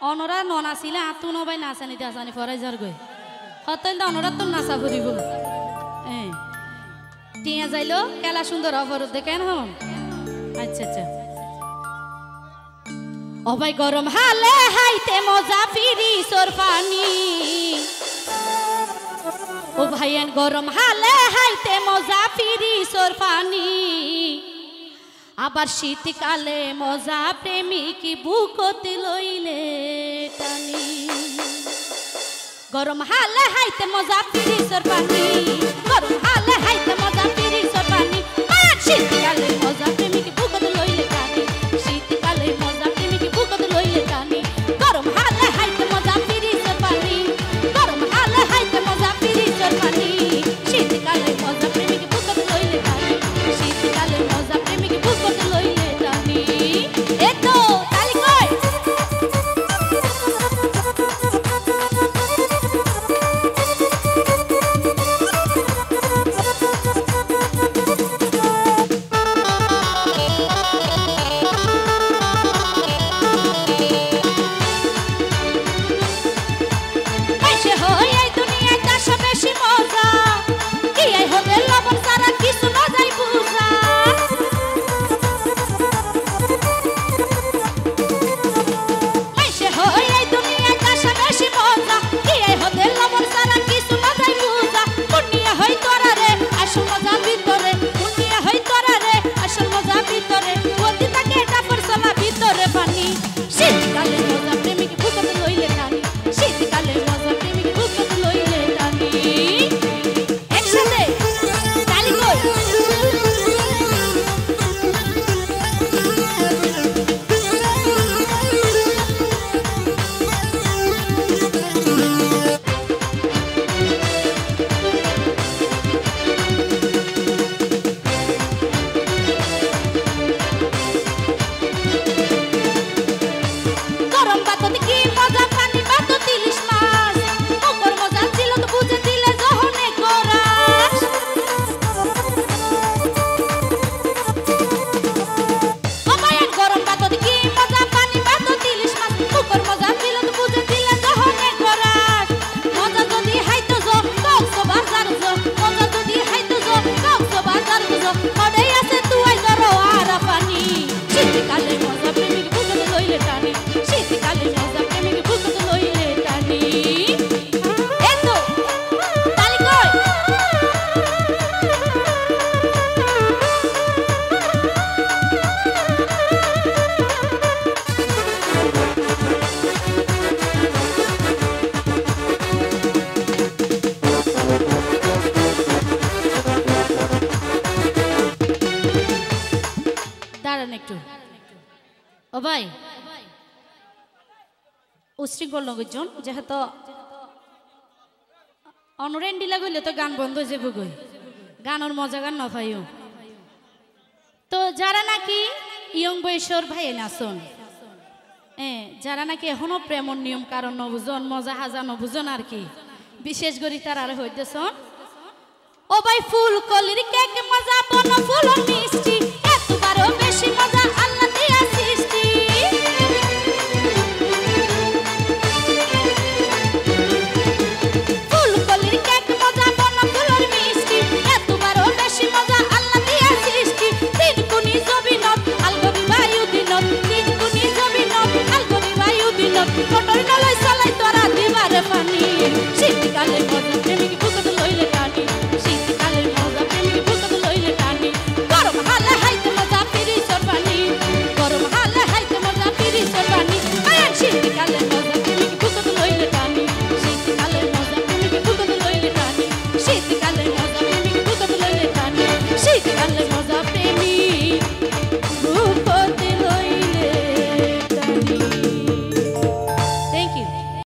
অনরা ননাছিলে আতু নবাই নাচানি দাচানি ফরাই যার গই হতইল অনরা তো নাচা ফুরিব টিয়া যাইলো খেলা সুন্দর অবরোধ দেখেন হন আচ্ছা আচ্ছা ও ভাই গরম হালে হাইতে মজা ফিরি সোর পানি ও ভাইয়ান গরম হালে হাইতে মজা ফিরি সোর পানি আবার শীতকালে মজা প্রেমিক বুকতে লইলে টানি গরম হালে হাইতে মজা ফিরি সোর পানি গরম হালে হাইতে মজা ফিরি সোর পানি আর শীতকালে মজা প্রেমিক বুকতে লইলে টানি শীতকালে মজা প্রেমিক বুকতে লইলে টানি গরম হালে হাইতে মজা ফিরি সোর পানি গরম হালে হাইতে মজা ফিরি সোর পানি শীতকালে মজা প্রেমিক বুকতে লইলে টানি শীতকালে মজা প্রেমিক বুকতে লইলে টানি এতো তালি কই ও ভাই উশৃঙ্খল নগরজন যেহেতু অনরেন্ডি লাগলে তো গান বন্ধ হয়ে যাবে গই গানের মজা গান নফাইও তো যারা নাকি ইয়ং বয়সর ভাই নাচন যারা নাকি এখনো প্রেমর নিয়ম কারণ নবুজন মজা হাজা নবুজন আর কি বিশেষ করে তার আর হইতেছন ও ভাই ফুল কলির কেক মজা বন